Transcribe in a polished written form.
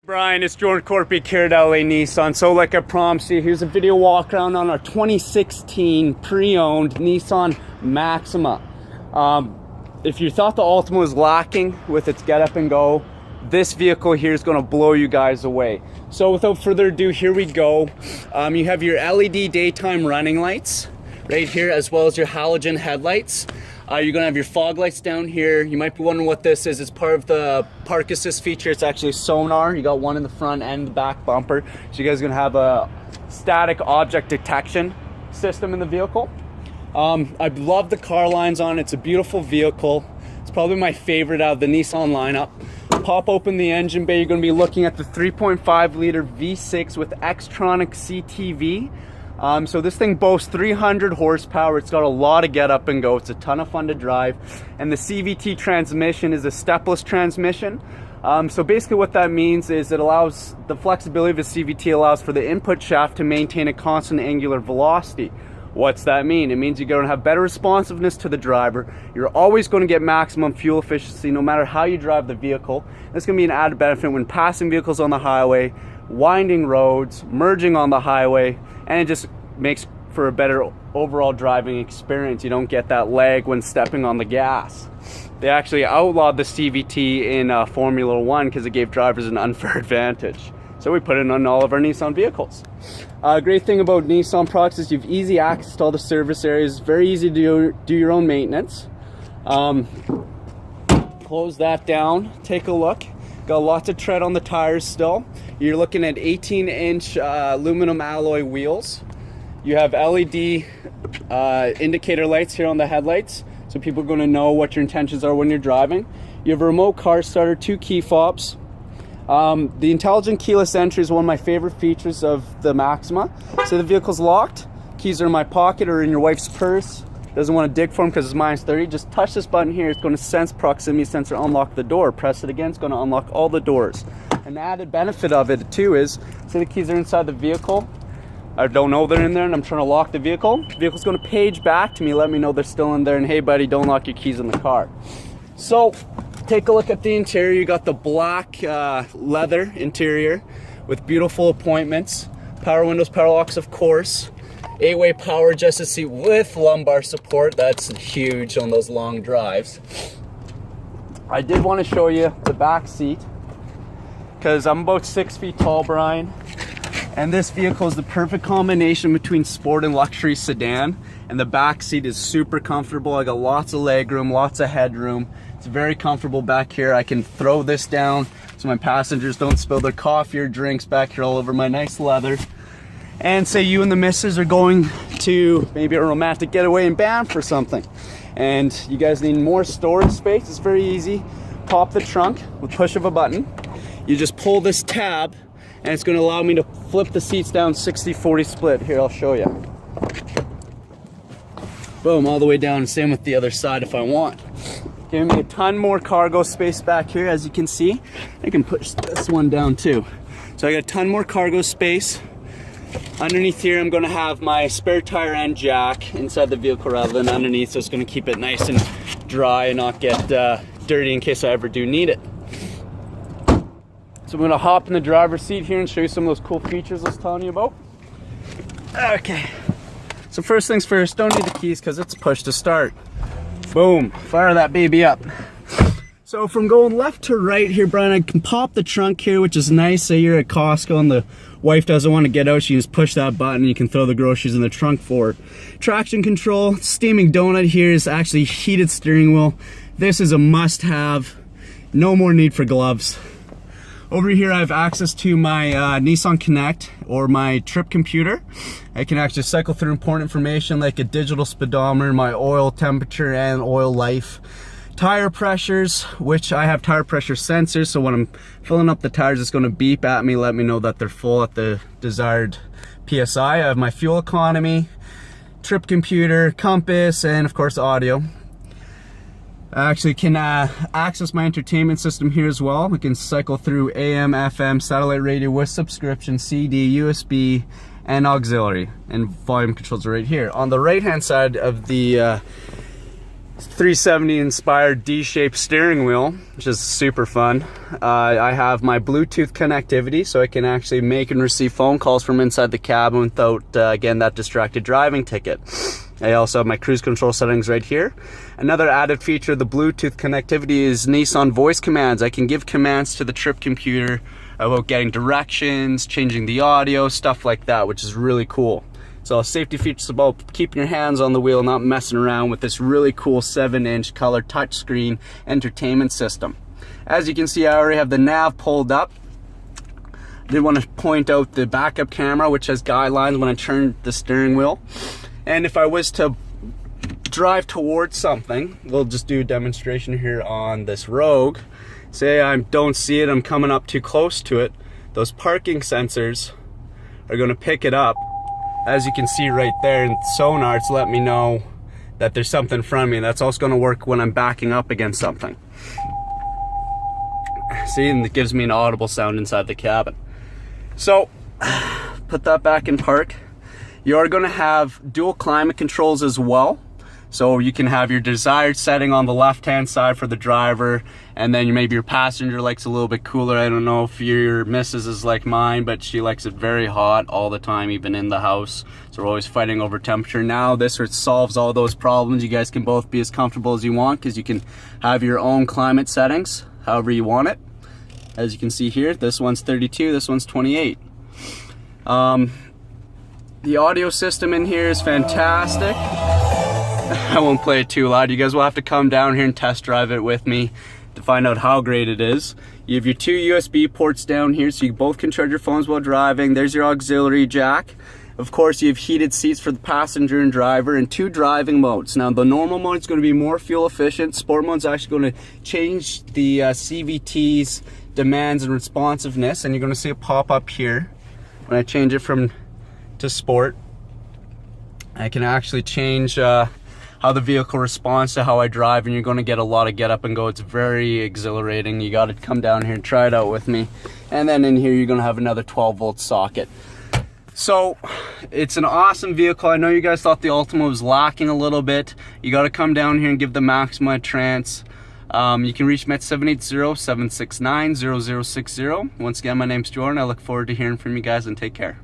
Brian, it's Jordan Corpy here at LA Nissan. So like I promised you, here's a video walk around on our 2016 pre-owned Nissan Maxima. If you thought the Altima was lacking with its get up and go, this vehicle here is going to blow you guys away. So without further ado, here we go. You have your LED daytime running lights right here, as well as your halogen headlights. You're gonna have your fog lights down here. You might be wondering what this is. It's part of the park assist feature. It's actually sonar. You got one in the front and the back bumper. So you guys are gonna have a static object detection system in the vehicle. I love the car lines on it. It's a beautiful vehicle. It's probably my favorite out of the Nissan lineup. Pop open the engine bay. You're gonna be looking at the 3.5 liter V6 with Xtronic CTV. So this thing boasts 300 horsepower. It's got a lot of get up and go. It's a ton of fun to drive. And the CVT transmission is a stepless transmission. So basically what that means is it allows, the flexibility of the CVT allows for the input shaft to maintain a constant angular velocity. What's that mean? It means you're going to have better responsiveness to the driver. You're always going to get maximum fuel efficiency no matter how you drive the vehicle. That's going to be an added benefit when passing vehicles on the highway, winding roads, merging on the highway, and it just makes for a better overall driving experience. You don't get that lag when stepping on the gas. They actually outlawed the CVT in Formula 1 because it gave drivers an unfair advantage. So we put it on all of our Nissan vehicles. Great thing about Nissan products is you have easy access to all the service areas. Very easy to do your own maintenance. Close that down, take a look. Got lots of tread on the tires still. You're looking at 18-inch aluminum alloy wheels. You have LED indicator lights here on the headlights, so people are going to know what your intentions are when you're driving. You have a remote car starter, 2 key fobs. The intelligent keyless entry is one of my favorite features of the Maxima. So the vehicle's locked, keys are in my pocket or in your wife's purse. Doesn't want to dig for them because it's -30. Just touch this button here. It's going to sense proximity sensor, unlock the door. Press it again. It's going to unlock all the doors. An added benefit of it too is, say the keys are inside the vehicle. I don't know they're in there and I'm trying to lock the vehicle. The vehicle's going to page back to me, let me know they're still in there, and hey buddy, don't lock your keys in the car. So take a look at the interior. You got the black leather interior with beautiful appointments. Power windows, power locks, of course. 8-way power adjusted seat with lumbar support. That's huge on those long drives. I did want to show you the back seat because I'm about 6 feet tall, Brian, and this vehicle is the perfect combination between sport and luxury sedan, and the back seat is super comfortable. I got lots of leg room, lots of headroom. It's very comfortable back here. I can throw this down so my passengers don't spill their coffee or drinks back here all over my nice leather. And say you and the missus are going to maybe a romantic getaway in Banff or something, and you guys need more storage space. It's very easy. Pop the trunk with push of a button. You just pull this tab and it's going to allow me to flip the seats down 60-40 split. Here, I'll show you. Boom, all the way down. Same with the other side if I want. Giving me a ton more cargo space back here, as you can see. I can push this one down too. So I got a ton more cargo space. Underneath here, I'm going to have my spare tire and jack inside the vehicle rather than underneath, so it's going to keep it nice and dry and not get dirty in case I ever do need it. So I'm going to hop in the driver's seat here and show you some of those cool features I was telling you about. Okay, so first things first, don't need the keys because it's push to start. Boom, fire that baby up. So from going left to right here, Brian, I can pop the trunk here, which is nice. Say you're at Costco and the wife doesn't want to get out, she just push that button and you can throw the groceries in the trunk for her. Traction control, steaming donut here is actually heated steering wheel. This is a must-have. No more need for gloves. Over here I have access to my Nissan Connect or my trip computer. I can actually cycle through important information like a digital speedometer, my oil temperature and oil life. Tire pressures, which I have tire pressure sensors, so when I'm filling up the tires it's going to beep at me, let me know that they're full at the desired PSI. I have my fuel economy, trip computer, compass, and of course audio. I actually can access my entertainment system here as well. We can cycle through AM, FM, satellite radio with subscription, CD, USB, and auxiliary, and volume controls are right here. On the right hand side of the 370 inspired D-shaped steering wheel, which is super fun. I have my Bluetooth connectivity, so I can actually make and receive phone calls from inside the cabin without, again, that distracted driving ticket. I also have my cruise control settings right here. Another added feature of the Bluetooth connectivity is Nissan voice commands. I can give commands to the trip computer about getting directions, changing the audio, stuff like that, which is really cool. So safety features about keeping your hands on the wheel, not messing around with this really cool 7-inch color touchscreen entertainment system. As you can see, I already have the nav pulled up. I did want to point out the backup camera, which has guidelines when I turn the steering wheel. And if I was to drive towards something, we'll just do a demonstration here on this Rogue. Say I don't see it, I'm coming up too close to it. Those parking sensors are going to pick it up. As you can see right there in sonar, it's let me know that there's something in front of me. That's also going to work when I'm backing up against something. See, and it gives me an audible sound inside the cabin. So, put that back in park. You are going to have dual climate controls as well. So you can have your desired setting on the left-hand side for the driver, and then maybe your passenger likes a little bit cooler. I don't know if your missus is like mine, but she likes it very hot all the time, even in the house. So we're always fighting over temperature. Now this solves all those problems. You guys can both be as comfortable as you want, because you can have your own climate settings however you want it. As you can see here, this one's 32, this one's 28. The audio system in here is fantastic. I won't play it too loud. You guys will have to come down here and test drive it with me to find out how great it is. You have your 2 USB ports down here, so you both can charge your phones while driving. There's your auxiliary jack. Of course, you have heated seats for the passenger and driver, and 2 driving modes. Now, the normal mode is going to be more fuel efficient. Sport mode is actually going to change the CVT's demands and responsiveness, and you're going to see it pop up here. When I change it to sport, I can actually change how the vehicle responds to how I drive, and you're going to get a lot of get up and go. It's very exhilarating. You got to come down here and try it out with me. And then in here you're going to have another 12-volt socket. So it's an awesome vehicle. I know you guys thought the Ultima was lacking a little bit. You got to come down here and give the Maxima a chance. You can reach me at 780-769-0060. Once again, my name's Jordan. I look forward to hearing from you guys, and take care.